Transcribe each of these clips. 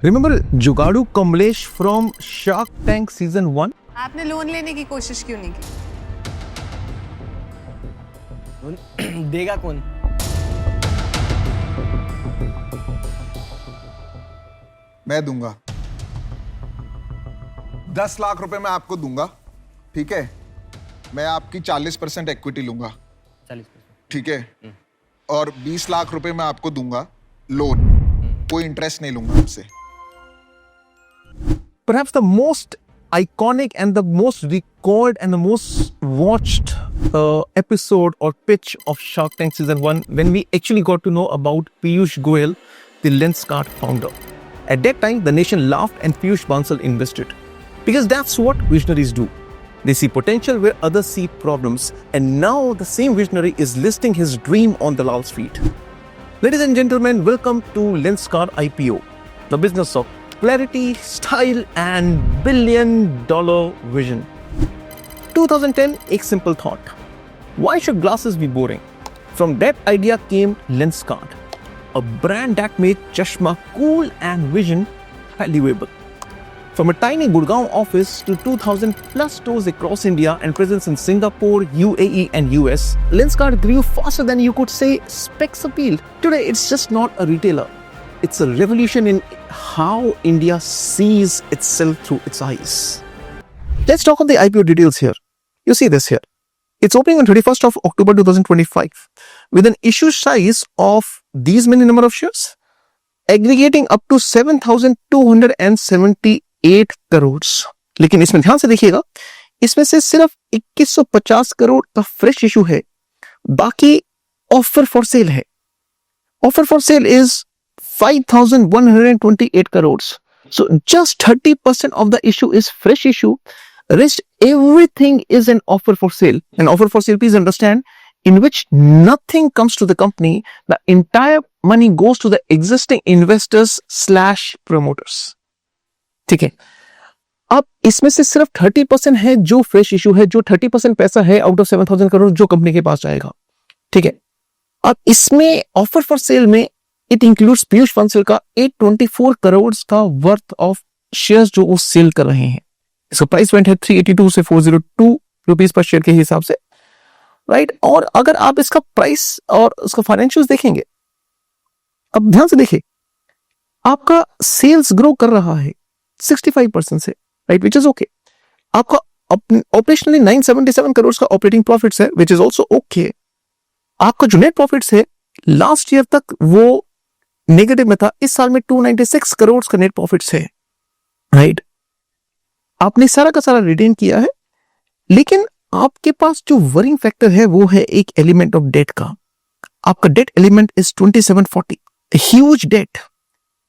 Remember जुगाड़ू Kamlesh from Shark Tank season 1? आपने loan लेने की कोशिश क्यों नहीं की? देगा कौन? मैं दूंगा 10 लाख रुपए मैं आपको दूंगा, ठीक है। मैं आपकी 40% इक्विटी लूंगा, 40%। ठीक है। और 20 लाख रुपए मैं आपको दूंगा लोन, कोई इंटरेस्ट नहीं लूंगा आपसे। Perhaps the most iconic and the most recalled and the most watched episode or pitch of Shark Tank season 1, when we actually got to know about Piyush Goyal, the Lenskart founder. At that time, the nation laughed and Piyush Bansal invested. Because that's what visionaries do. They see potential where others see problems. And now the same visionary is listing his dream on Dalal's feet. Ladies and gentlemen, welcome to Lenskart IPO, the business of clarity, style and billion-dollar vision. 2010, a simple thought. Why should glasses be boring? From that idea came Lenskart, a brand that made chashma cool and vision valuable. From a tiny Gurgaon office to 2,000 plus stores across India and presence in Singapore, UAE and US, Lenskart grew faster than you could say specs appeal. Today, it's just not a retailer. It's a revolution in how India sees itself through its eyes. Let's talk on the IPO details here. You see this here. It's opening on 31st of October 2025 with an issue size of these many number of shares, aggregating up to 7,278 crore. लेकिन इसमें ध्यान से देखिएगा, इसमें से सिर्फ 2150 करोड़ का fresh issue है, बाकी ऑफर फॉर सेल है. Offer for cell is 5,128 crores. So just 30% of the issue is fresh issue. Rest everything is an offer for sale. An offer for sale, please understand, in which nothing comes to the company. The entire money goes to the existing investors / promoters. ठीक है. अब इसमें से सिर्फ 30% है जो fresh issue है, जो 30% पैसा है आउट ऑफ 7,000 करोड़ जो कंपनी के पास जाएगा. ठीक है. अब इसमें ऑफर फॉर सेल में इट इंक्लूड्स पीयूष बंसल का 824 करोड़ का वर्थ ऑफ शेयर्स जो वो सेल कर रहे हैं. इसका प्राइस पॉइंट है 382 से 402 रुपीस पर शेयर के हिसाब से, राइट. और अगर आप इसका प्राइस और उसका फाइनेंशियल्स देखेंगे, अब ध्यान से देखिए, आपका सेल्स ग्रो कर रहा है 65% से, राइट, विच इज ओके. आपका ऑपरेशनली 977 करोड़ का ऑपरेटिंग प्रॉफिट्स है, विच इज ऑल्सो ओके. आपका जो नेट प्रॉफिट्स है लास्ट ईयर तक वो नेगेटिव में था, इस साल में 296 करोड़ का नेट प्रॉफिट्स है, राइट. आपने सारा का सारा रिटेन किया है, लेकिन आपके पास जो वरिंग फैक्टर है वो है एक एलिमेंट ऑफ डेट का. आपका debt element is 2740, huge debt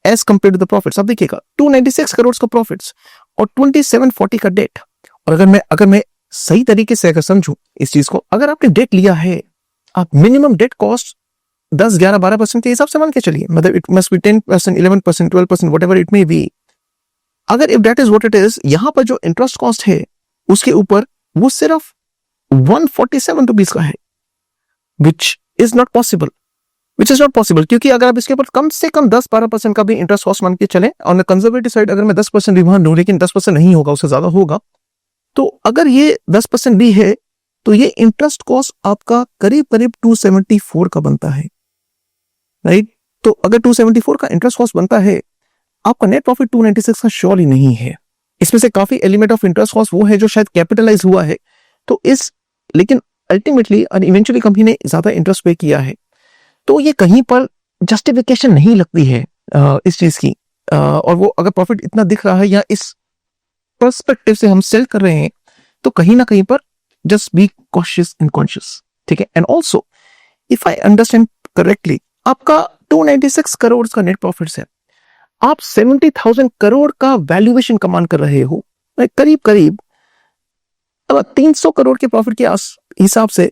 as compared to the profits. आप देखिएगा 296 करोड़ का प्रॉफिट्स और 2740 का डेट. और अगर मैं सही तरीके से अगर समझूं इस चीज को, अगर आपने डेट लिया है, आप मिनिमम डेट कॉस्ट 10, 11, 12% के हिसाब से मान के चलिए, मतलब it must be 10%, 11%, 12%, whatever it may be. अगर if that is what it is, यहां पर जो इंटरेस्ट कॉस्ट है उसके ऊपर वो सिर्फ 147 रुपीज का है, विच इज नॉट पॉसिबल. क्योंकि अगर आप इसके ऊपर कम से कम 10-12% का भी इंटरेस्ट कॉस्ट मान के चले, ऑन द कंजर्वेटिव साइड अगर मैं 10% भी मान लूं, लेकिन 10% नहीं होगा, उससे ज्यादा होगा, तो अगर ये 10% भी है तो ये इंटरेस्ट कॉस्ट आपका करीब 274 का बनता है, राइट. तो अगर 274 का इंटरेस्ट कॉस्ट बनता है, आपका नेट प्रॉफिट 296 का श्योर ही नहीं है. इसमें से काफी एलिमेंट ऑफ इंटरेस्ट कॉस्ट वो है जो शायद कैपिटलाइज हुआ है, तो लेकिन अल्टीमेटली और इवेंचुअली कंपनी ने ज्यादा इंटरेस्ट पे किया है, तो ये कहीं पर जस्टिफिकेशन नहीं लगती है इस चीज की. और वो अगर प्रॉफिट इतना दिख रहा है या इस पर्सपेक्टिव से हम सेल कर रहे हैं, तो कहीं ना कहीं पर just be cautious and conscious. ठीक है. And also, if I understand correctly, आपका 296 करोड़ का नेट प्रॉफिट्स है, आप 70,000 करोड़ का वैल्यूएशन कमान कर रहे हो, करीब 300 करोड़ के प्रॉफिट के हिसाब से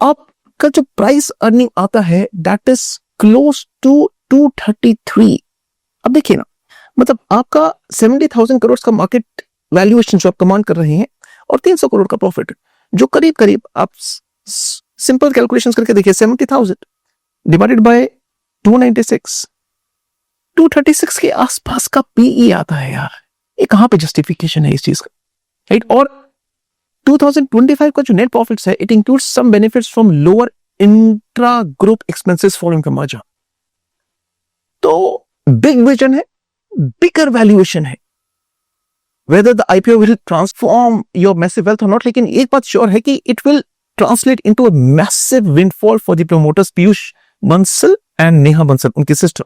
आपका जो प्राइस अर्निंग आता है दैट इज क्लोज टू 233. अब देखिए ना, मतलब आपका 70,000 करोड़ का मार्केट वैल्यूएशन जो आप कमान कर रहे हैं और 300 करोड़ का प्रॉफिट, जो करीब आप सिंपल कैलकुलेशंस करके देखिए, 70,000 डिवाइडेड बाय 296, 236 के आसपास का पीई आता है यार, ये कहां पे जस्टिफिकेशन है इस चीज का, राइट? और 2025 का जो नेट प्रॉफिट्स है, it includes some benefits from lower intra group expenses following the merger. तो बिग विजन है, बिगर वैल्यूएशन है, whether the IPO will transform your massive wealth or not, लेकिन एक बात श्योर है कि it will translate into a massive windfall for the promoters Piyush Bansal and Neha Bansal, उनकी sister।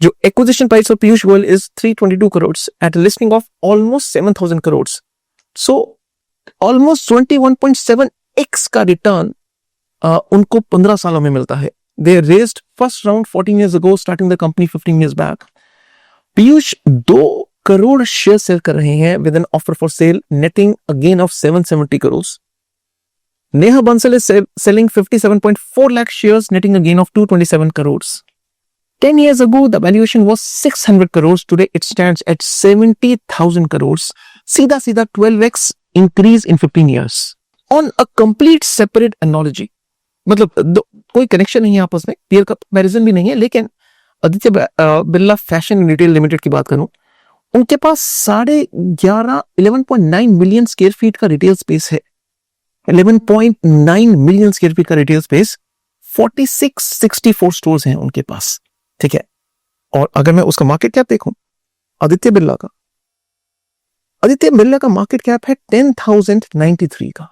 जो acquisition price of Piyush Goyal is 322 crores at a listing of almost 7,000 crores, so almost 21.7x का return उनको 15 सालों में मिलता है। They raised first round 14 years ago, starting the company 15 years back। Piyush 2 crore share sale कर रहे हैं with an offer for sale, netting a gain of 770 crore. Neha Bansal is selling 57.4 lakh shares, netting a gain of 227 crore. 10 years ago the valuation was 600 crores, today it stands at 70,000 crores, सीधा सीधा 12x increase in 15 years on a complete separate analogy। मतलब कोई connection नहीं है आपस में, peer comparison भी नहीं है, लेकिन Aditya Birla fashion retail limited की बात करूं, उनके पास 11.9 मिलियन स्क्वायर फीट का रिटेल स्पेस है, 11.9 मिलियन स्क्वायर फीट का रिटेल स्पेस, 4664 स्टोर्स हैं उनके पास, ठीक है। और अगर मैं उसका मार्केट कैप देखूं, आदित्य बिरला का मार्केट कैप है 10,093 का,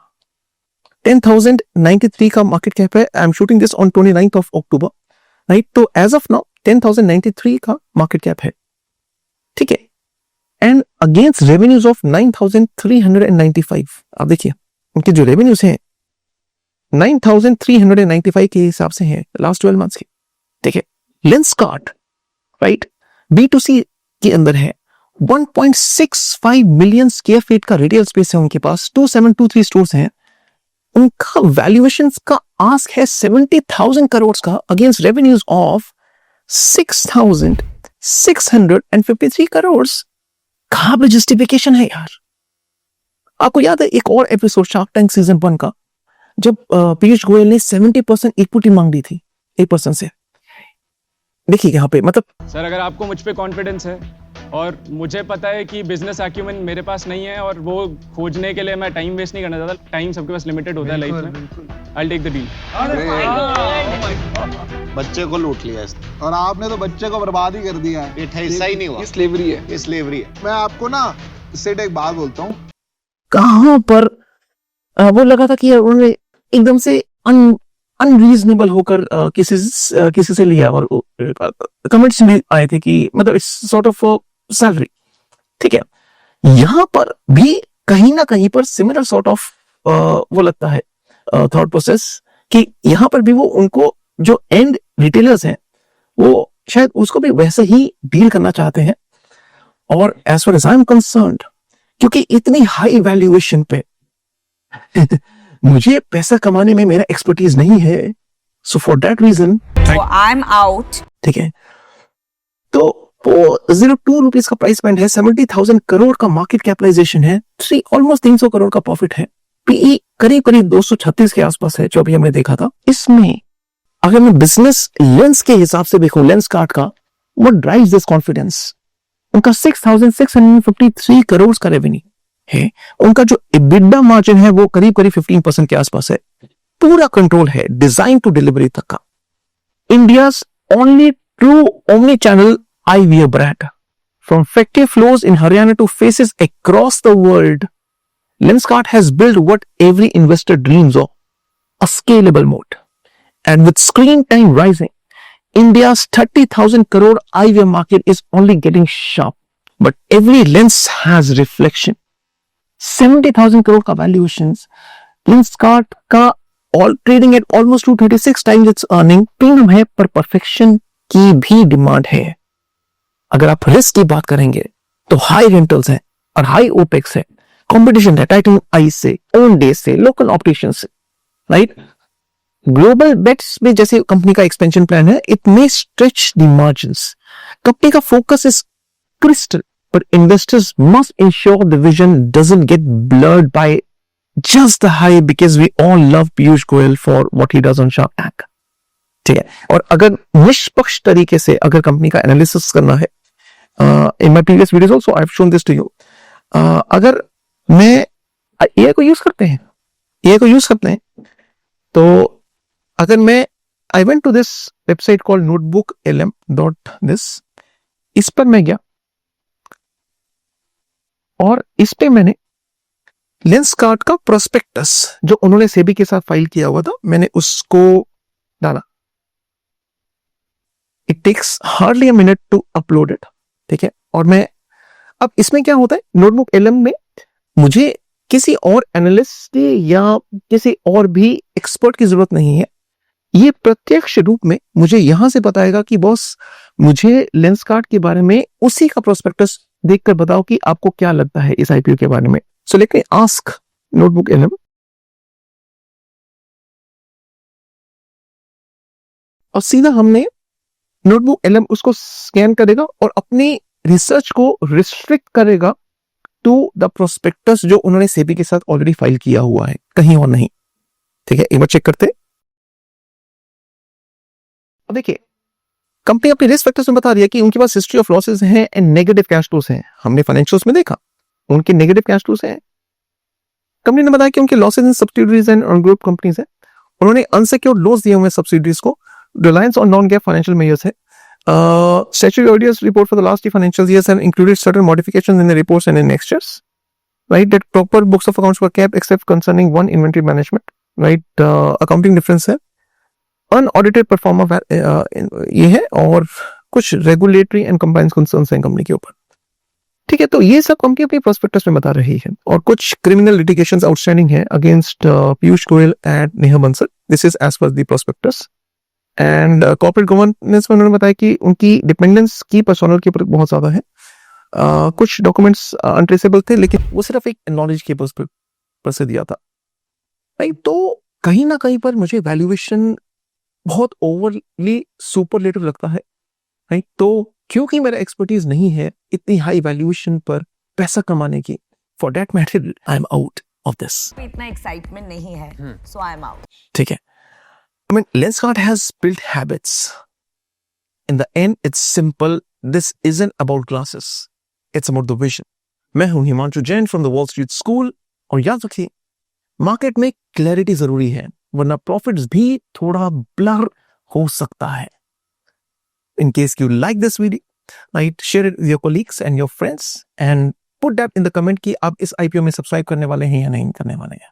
10,093 का मार्केट कैप है। I am shooting this on 29th of October, right? तो एज ऑफ नाउ 10,093 का मार्केट कैप है, ठीक है। एंड अगेंस्ट रेवेन्यूज ऑफ 9,395, आप देखिए उनके जो रेवेन्यूज हैं 9,395 के हिसाब से हैं लास्ट 12 मंथ्स के, ठीक है। लेंसकार्ट, राइट, B2C के अंदर है, 1.65 मिलियन स्क्वायर फीट का रिटेल स्पेस है उनके पास, 2723 स्टोर्स हैं। उनका वैल्यूएशन का आस्क है 70,000 करोड़ का अगेंस्ट रेवेन्यूज ऑफ 6,653 करोड़। कहां पे जस्टिफिकेशन है यार? आपको याद है एक और एपिसोड शार्क टैंक सीजन 1 का, जब पीयूष गोयल ने 70% इक्विटी मांग दी थी एक पर्सन से। देखिए यहाँ पे, मतलब सर अगर आपको मुझ पे कॉन्फिडेंस है और मुझे पता है कि बिजनेस एक्यूमेन मेरे पास नहीं है और वो खोजने के लिए मैं टाइम वेस्ट नहीं करना चाहता, टाइम सबके पास लिमिटेड होता है लाइफ में, I will take the deal. बच्चे को लूट लिया इसने, और आपने तो बच्चे को बर्बाद ही कर दिया है। ये हिस्सा ही नहीं हुआ, स्लेवरी है, ये स्लेवरी है। मैं आपको ना सेठ एक बात बोलता हूँ, कहां पर वो लगा था कि उन्होंने एकदम से अनरीजनेबल होकर किसी से लिया, और कमेंट्स में आए थे कि मतलब इट्स सॉर्ट ऑफ सैलरी, ठीक है। यहां पर भी कहीं ना कहीं पर सिमिलर सॉर्ट ऑफ वो लगता है थॉट प्रोसेस, कि यहां पर भी वो उनको जो एंड रिटेलर्स हैं वो शायद उसको भी वैसे ही डील करना चाहते हैं। और as far as I am concerned, क्योंकि इतनी हाई वैल्यूएशन पे मुझे पैसा कमाने में मेरा एक्सपर्टीज नहीं है, so for that reason I am out, ठीक है। तो वो 02 रुपीज का प्राइस पॉइंट है, 70,000 करोड़ का मार्केट कैपिटलाइजेशन है, ऑलमोस्ट 300 करोड़ का प्रॉफिट है, पीई करीब 236 के आसपास है जो अभी हमने देखा था। इसमें अगर मैं बिजनेस लेंस के हिसाब से देखूं, लेंसकार्ट का, व्हाट ड्राइव्स दिस कॉन्फिडेंस? उनका 6,653 करोड़ का रेवेन्यू है, उनका जो EBITDA मार्जिन है वो करीब 15% के आसपास है, पूरा कंट्रोल है डिजाइन टू डिलीवरी तक का। India's only true omni channel eyewear brand, from factory floors in Haryana to faces across the world, Lenskart has built what every investor dreams of, a scalable moat. And with screen time rising, India's 30,000 crore eyewear market is only getting sharp, but every lens has reflection. 70,000 crore का valuations, Lenskart का all trading at almost 236 times its earning, premium है पर perfection की भी demand है। अगर आप risk की बात करेंगे तो हाई रेंटल्स है और हाई ओपेक्स है, कंपटीशन है टाइटन आई से, ओन डे से, लोकल ऑपरेशन से, राइट। ग्लोबल बेट्स में जैसे कंपनी का एक्सपेंशन प्लान है, it may stretch the margins. Company का focus is crystal, but investors must ensure the vision doesn't get blurred by just the high, because we all love Piyush Goyal for what he does on Shark Tank, ठीक है, और अगर निष्पक्ष तरीके से अगर company का एनालिसिस करना है, in my previous videos also I have shown this to you, अगर मैं एआई को यूज करते हैं, तो अगर मैं I went to this website called notebooklm.this, इस पर मैं गया और इस पे मैंने लेंसकार्ट का प्रोस्पेक्टस जो उन्होंने सेबी के साथ फाइल किया हुआ था, मैंने उसको डाला. It takes hardly a minute to upload it. ठीक है, और मैं अब इसमें क्या होता है, नोटबुक एलएम में मुझे किसी और एनालिस्ट या किसी और भी एक्सपर्ट की जरूरत नहीं है. ये प्रत्यक्ष रूप में मुझे यहां से बताएगा कि बॉस मुझे लेंसकार्ट के बारे में उसी का प्रोस्पेक्टस देखकर बताओ कि आपको क्या लगता है इस आईपीओ के बारे में. So let me ask notebook LM, और सीधा हमने नोटबुक एलएम उसको स्कैन करेगा और अपनी रिसर्च को रिस्ट्रिक्ट करेगा टू द प्रोस्पेक्टस जो उन्होंने सेबी के साथ ऑलरेडी फाइल किया हुआ है, कहीं और नहीं. ठीक है, एक बार चेक करते हैं. अब देखिए, कंपनी अपने रिस्क फैक्टर्स में बता रही है कि उनके पास हिस्ट्री ऑफ लॉसेस हैं एंड नेगेटिव कैश फ्लोस हैं. हमने फाइनेंशियल्स में देखा उनके नेगेटिव कैश फ्लोस हैं. कंपनी ने बताया कि उनके losses in subsidiaries and on group companies है. उन्होंने अनसिक्योर्ड लॉस दिए हुए सब्सिडियरीज को, reliance on non gap financial measures है. Statutory auditors report for the last 3 financial years have included certain modifications in the reports and in annexures, right? That proper books of accounts were kept except concerning one inventory management, right? Accounting difference है, unaudited performer ये है, और कुछ regulatory and compliance concerns हैं company के ऊपर. ठीक है, तो ये सब कंपनी अपनी प्रोस्पेक्टस में बता रही है. और कुछ क्रिमिनल लिटिगेशंस आउटस्टैंडिंग है against Piyush Goyal and Neha Bansal. This is as per the prospectus. And corporate governance में उन्होंने बताया कि उनकी डिपेंडेंस की पर्सोनल के ऊपर बहुत ज्यादा है. कुछ डॉक्यूमेंट्स अनट्रेसेबल थे, लेकिन वो सिर्फ एक नॉलेज के पर से दिया था. राइट, तो कहीं ना कहीं पर मुझे वैल्यूएशन बहुत ओवरली सुपरलेटिव लगता है. राइट, तो क्योंकि मेरा एक्सपर्टीज नहीं है इतनी हाई वैल्यूएशन पर पैसा कमाने की, for that matter I am out of this. इतना एक्साइटमेंट नहीं है, सो आई एम आउट. ठीक है, I mean, Lenskart has built habits. In the end, it's simple. This isn't about glasses. It's about the vision. मैं हूं Himanshu Jain from the Wall Street School, और याद रखिए, मार्केट में क्लैरिटी जरूरी है, वरना प्रॉफिट्स भी थोड़ा ब्लर हो सकता है. In case you like this video, right, share it with your colleagues and your friends and put that in the comment कि आप इस IPO में सब्सक्राइब करने वाले हैं या नहीं करने वाले हैं.